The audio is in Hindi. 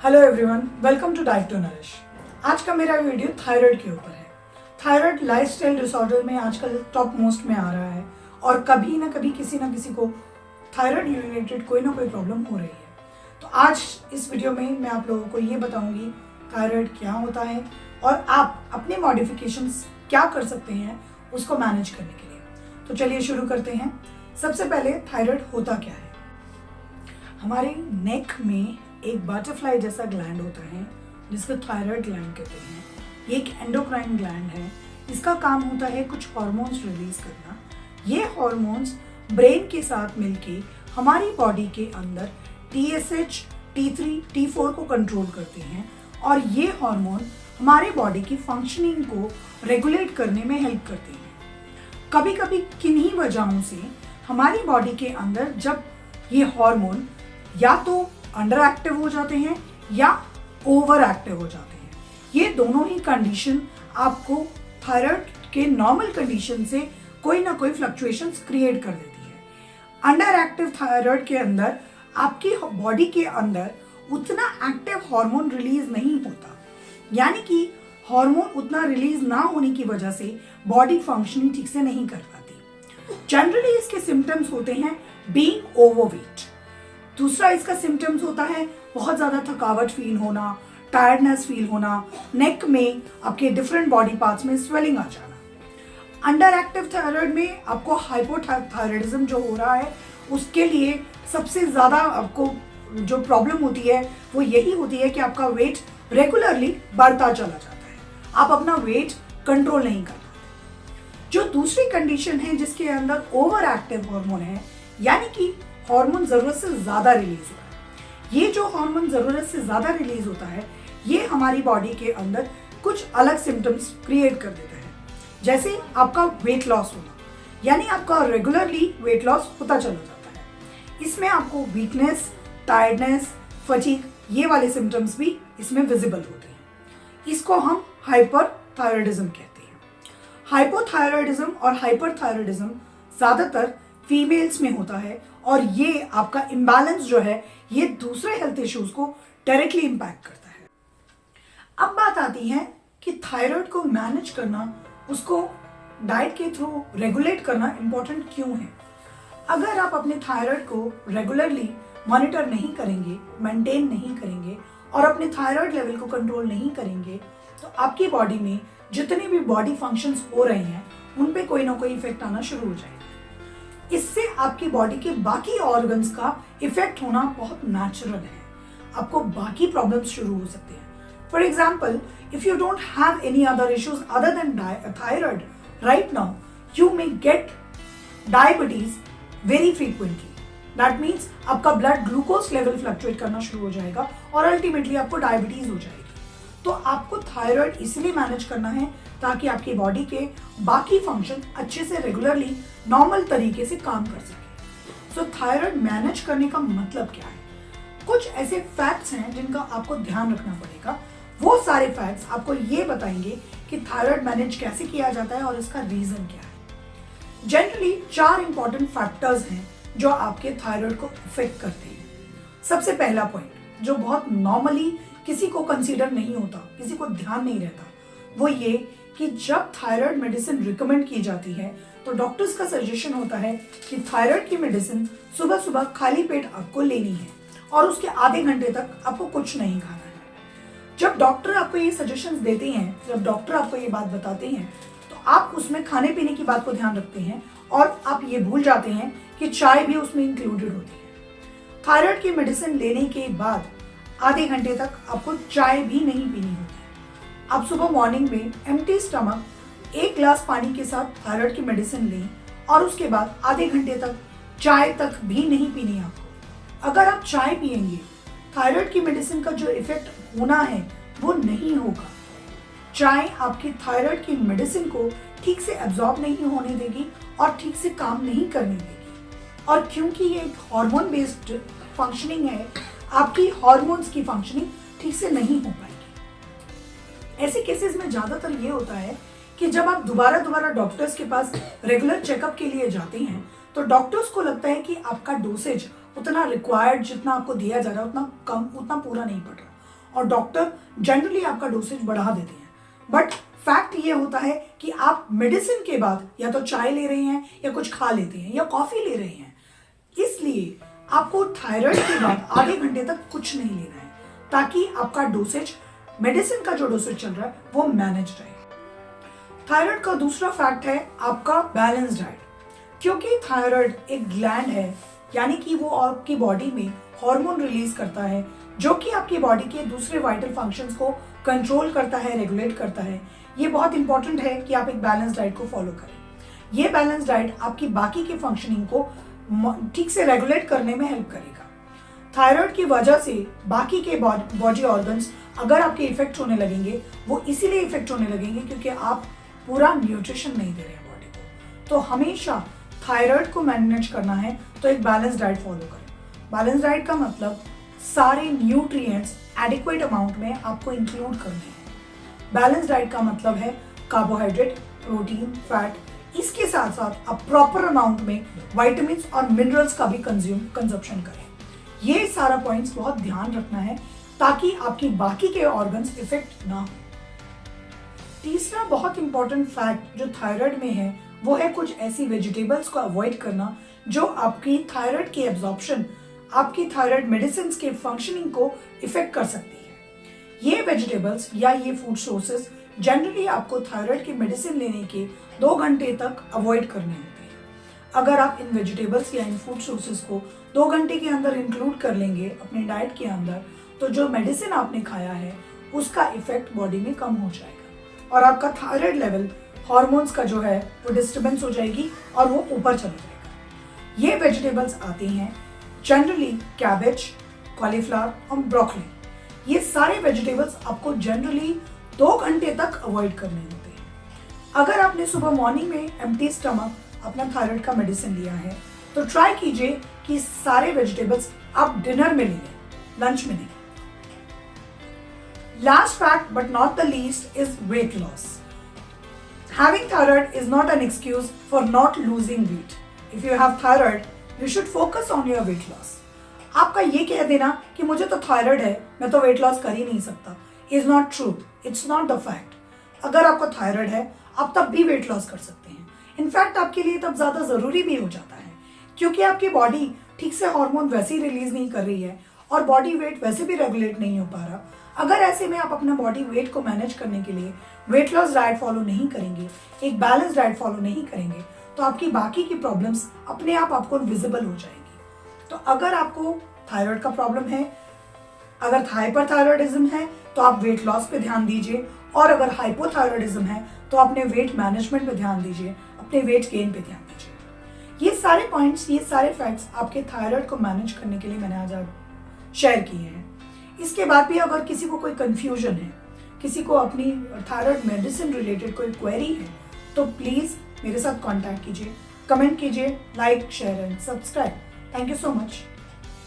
Hello everyone, welcome to diet to nourish. आज का मेरा वीडियो थायराइड के ऊपर है। थायराइड लाइफस्टाइल डिसऑर्डर में आजकल टॉप मोस्ट में आ रहा है और कभी ना कभी किसी ना किसी को थायराइड रिलेटेड कोई ना कोई प्रॉब्लम हो रही है। तो आज इस वीडियो में मैं आप लोगों को ये बताऊंगी थायराइड क्या होता है और आप अपने मॉडिफिकेशंस क्या कर सकते हैं उसको मैनेज करने के लिए। तो चलिए शुरू करते हैं। सबसे पहले थायराइड होता क्या है। हमारे नेक में एक बटरफ्लाई जैसा ग्लैंड होता है जिसको थायराइड ग्लैंड कहते हैं। ये एक एंडोक्राइन ग्लैंड है। इसका काम होता है कुछ हार्मोन्स रिलीज करना। ये हार्मोन्स ब्रेन के साथ मिलके हमारी बॉडी के अंदर TSH, T3, T4 को कंट्रोल करते हैं और ये हार्मोन हमारे बॉडी की फंक्शनिंग को रेगुलेट करने में हेल्प करते हैं। कभी कभी किन्हीं वजहों से हमारी बॉडी के अंदर जब ये हार्मोन या तो अंडर एक्टिव हो जाते हैं या ओवर एक्टिव हो जाते हैं, ये दोनों ही कंडीशन आपको थायराइड के नॉर्मल कंडीशन से कोई ना कोई फ्लक्चुएशंस क्रिएट कर देती है। अंडर एक्टिव थायराइड के अंदर आपकी बॉडी के अंदर उतना एक्टिव हार्मोन रिलीज नहीं होता, यानी कि हार्मोन उतना रिलीज ना होने की वजह से बॉडी फंक्शनिंग ठीक से नहीं कर पाती। जनरली इसके सिम्टम्स होते हैं बीइंग ओवरवेट। दूसरा इसका सिम्टम्स होता है बहुत ज़्यादा थकावट फील होना, टायर्डनेस फील होना, नेक में आपके डिफरेंट बॉडी पार्ट्स में स्वेलिंग आ जाना। अंडर एक्टिव थायराइड में आपको हाइपोथायराइडिज्म जो हो रहा है उसके लिए सबसे ज़्यादा आपको जो प्रॉब्लम होती है वो यही होती है कि आपका वेट रेगुलरली बढ़ता चला जाता है, आप अपना वेट कंट्रोल नहीं कर पाते। जो दूसरी कंडीशन है जिसके अंदर ओवर एक्टिव हार्मोन है, यानी कि हार्मोन जरूरत से ज्यादा रिलीज हो रहा है। ये जो हार्मोन जरूरत से ज्यादा रिलीज होता है ये हमारी बॉडी के अंदर कुछ अलग सिम्टम्स क्रिएट कर देता है, जैसे आपका वेट लॉस होना, यानी आपका रेगुलरली वेट लॉस होता चला जाता है। इसमें आपको वीकनेस, टायर्डनेस, फटीग ये वाले सिम्टम्स भी इसमें विजिबल होते हैं। इसको हम हाइपरथायराइडिज्म कहते हैं। हाइपोथायराइडिज्म और हाइपरथायराइडिज्म ज्यादातर फीमेल्स में होता है और ये आपका इम्बैलेंस जो है ये दूसरे हेल्थ इश्यूज को डायरेक्टली इंपैक्ट करता है। अब बात आती है कि थायराइड को मैनेज करना, उसको डाइट के थ्रू रेगुलेट करना इम्पोर्टेंट क्यों है। अगर आप अपने थायराइड को रेगुलरली मॉनिटर नहीं करेंगे, मेंटेन नहीं करेंगे और अपने थायराइड लेवल को कंट्रोल नहीं करेंगे तो आपकी बॉडी में जितने भी बॉडी फंक्शंस हो रहे हैं उन पे कोई ना कोई इफेक्ट आना शुरू हो जाएगा। इससे आपकी बॉडी के बाकी ऑर्गन्स का इफेक्ट होना बहुत नेचुरल है। आपको बाकी प्रॉब्लम्स शुरू हो सकते हैं। For example, if you don't have any other issues other than thyroid right now, you may gate diabetes very frequently. That means आपका ब्लड ग्लूकोज लेवल फ्लक्चुएट करना शुरू हो जाएगा और अल्टीमेटली आपको डायबिटीज हो जाएगी। तो आपको थायराइड इसलिए मैनेज करना है ताकि आपकी बॉडी के बाकी फंक्शन अच्छे से रेगुलरली नॉर्मल तरीके से काम कर सके। सो थायराइड मैनेज करने का मतलब क्या है? कुछ ऐसे फैक्ट्स हैं जिनका आपको ध्यान रखना पड़ेगा। वो सारे फैक्ट्स आपको ये बताएंगे कि थायराइड मैनेज कैसे किया जाता है और इसका रीजन क्या है। जनरली 4 इंपॉर्टेंट फैक्टर्स हैं जो आपके थायराइड को इफेक्ट करते हैं। सबसे पहला पॉइंट जो बहुत नॉर्मली किसी को कंसीडर नहीं होता, किसी को ध्यान नहीं रहता, वो ये कि जब थायराइड मेडिसिन रिकमेंड की जाती है तो डॉक्टर्स का सजेशन होता है कि थायराइड की मेडिसिन सुबह सुबह खाली पेट आपको लेनी है और उसके आधे घंटे तक आपको कुछ नहीं खाना है। जब डॉक्टर आपको ये सजेशंस देते हैं, जब डॉक्टर आपको ये बात बताते हैं तो आप उसमें खाने पीने की बात को ध्यान रखते हैं और आप ये भूल जाते हैं कि चाय भी उसमें इंक्लूडेड होती है। थायराइड की मेडिसिन लेने के बाद आधे घंटे तक आपको चाय भी नहीं पीनी होती। आप सुबह मॉर्निंग में एम्प्टी स्टमक 1 ग्लास पानी के साथ थायराइड की मेडिसिन लें और उसके बाद आधे घंटे तक चाय तक भी नहीं पीनी आपको। अगर आप चाय पिएंगे, थायराइड की मेडिसिन का जो इफेक्ट होना है वो नहीं होगा। चाय आपकी थायराइड की मेडिसिन को ठीक से एब्जॉर्ब नहीं होने देगी और ठीक से काम नहीं करने देगी। और क्योंकि ये एक हार्मोन बेस्ड फंक्शनिंग है, आपकी हार्मोन्स की फंक्शनिंग ठीक से नहीं हो पाएगी। ऐसे केसेस में ज्यादातर ये होता है कि जब आप दोबारा डॉक्टर्स के पास रेगुलर चेकअप के लिए जाते हैं तो डॉक्टर्स को लगता है कि आपका डोसेज उतना रिक्वायर्ड जितना आपको दिया जा रहा है उतना कम, उतना पूरा नहीं पड़ रहा और डॉक्टर जनरली आपका डोसेज बढ़ा देते हैं। बट फैक्ट ये होता है कि आप मेडिसिन के बाद या तो चाय ले रहे हैं या कुछ खा लेते हैं या कॉफी ले रहे हैं, इसलिए आपको थायराइड के बाद आधे घंटे तक कुछ नहीं लेना है, ताकि आपका डोसेज, मेडिसिन का जो डोसेज चल रहा है वो मैनेज रहे। थायराइड का दूसरा फैक्ट है आपका बैलेंस डाइट। क्योंकि थायराइड एक ग्लैंड है, यानी कि वो आपकी बॉडी में हार्मोन रिलीज करता है जो कि आपकी बॉडी के दूसरे वाइटल फंक्शंस को कंट्रोल करता है, रेगुलेट करता है। ये बहुत इंपॉर्टेंट है कि आप एक बैलेंस डाइट को फॉलो करें। ये बैलेंस डाइट आपकी बाकी की फंक्शनिंग को ठीक से रेगुलेट करने में हेल्प करेगा। थायराइड की वजह से बाकी के बॉडी ऑर्गन्स अगर आपके इफेक्ट होने लगेंगे, वो इसीलिए इफेक्ट होने लगेंगे क्योंकि आप पूरा न्यूट्रिशन नहीं दे रहे हैं बॉडी को। तो हमेशा थायराइड को मैनेज करना है तो एक बैलेंस डाइट फॉलो करें। बैलेंस डाइट का मतलब सारे न्यूट्रिएंट्स एडिक्वेट अमाउंट में आपको इंक्लूड करने हैं। बैलेंस डाइट का मतलब है कार्बोहाइड्रेट, प्रोटीन, फैट, इसके साथ साथ आप प्रॉपर अमाउंट में विटामिन्स और मिनरल्स का भी कंजप्शन करें। ये सारा पॉइंट्स बहुत ध्यान रखना है ताकि आपकी बाकी के ऑर्गन्स इफेक्ट ना हो। तीसरा बहुत इंपॉर्टेंट फैक्ट जो थायराइड में है वो है कुछ ऐसी वेजिटेबल्स को अवॉइड करना जो आपकी थायराइड की एब्जॉर्प्शन, आपकी थायराइड मेडिसिन के फंक्शनिंग को इफेक्ट कर सकती है। ये वेजिटेबल्स या ये फूड सोर्सेज जनरली आपको थायराइड की मेडिसिन लेने के 2 घंटे तक अवॉइड करने होते हैं। अगर आप इन वेजिटेबल्स या इन फूड सोर्सेज को 2 घंटे के अंदर इंक्लूड कर लेंगे अपने डाइट के अंदर, तो जो मेडिसिन आपने खाया है उसका इफेक्ट बॉडी में कम हो जाएगा और आपका थायराइड लेवल, हार्मोन्स का जो है वो डिस्टर्बेंस हो जाएगी और वो ऊपर चला जाएगा। ये वेजिटेबल्स आती हैं जनरली कैबेज, कॉलीफ्लावर और ब्रोकली। ये सारे वेजिटेबल्स आपको जनरली 2 घंटे तक अवॉइड करने होते हैं। अगर आपने सुबह मॉर्निंग में एम्प्टी स्टमक अपना थायराइड का मेडिसिन लिया है तो ट्राई कीजिए कि सारे वेजिटेबल्स आप डिनर में ले लें, लंच में नहीं। Last fact but not the least is weight loss. Having thyroid is not an excuse for not losing weight. If you have thyroid, you should focus on your weight loss. आपका ये कह देना कि मुझे तो थायराइड है, मैं तो वेट लॉस कर ही नहीं सकता, is not true. It's not the fact. अगर आपको थायराइड है, आप तब भी वेट लॉस कर सकते हैं। इनफैक्ट आपके लिए तब ज़्यादा ज़रूरी भी हो जाता है क्योंकि आपकी बॉडी ठीक से हार्मोन वैसे ही रिलीज नहीं कर रही है और बॉडी वेट वैसे भी रेगुलेट नहीं हो पा रहा। अगर ऐसे में आप अपना बॉडी वेट को मैनेज करने के लिए वेट लॉस डाइट फॉलो नहीं करेंगे, एक बैलेंस डाइट फॉलो नहीं करेंगे, तो आपकी बाकी की प्रॉब्लम्स अपने आप आपको विजिबल हो जाएंगी। तो अगर आपको थायराइड का प्रॉब्लम है, अगर हाइपरथायरॉयडिज्म है तो आप वेट लॉस पे ध्यान दीजिए, और अगर हाइपोथायरॉयडिज्म है तो अपने वेट मैनेजमेंट पे ध्यान दीजिए, अपने वेट गेन पे ध्यान दीजिए। ये सारे पॉइंट्स, ये सारे फैक्ट्स आपके थायराइड को मैनेज करने के लिए मैंने आज शेयर किए हैं। इसके बाद भी अगर किसी को कोई कंफ्यूजन है, किसी को अपनी थायराइड मेडिसिन रिलेटेड कोई क्वेरी है, तो प्लीज़ मेरे साथ कांटेक्ट कीजिए, कमेंट कीजिए, like, share and subscribe. Thank you so much.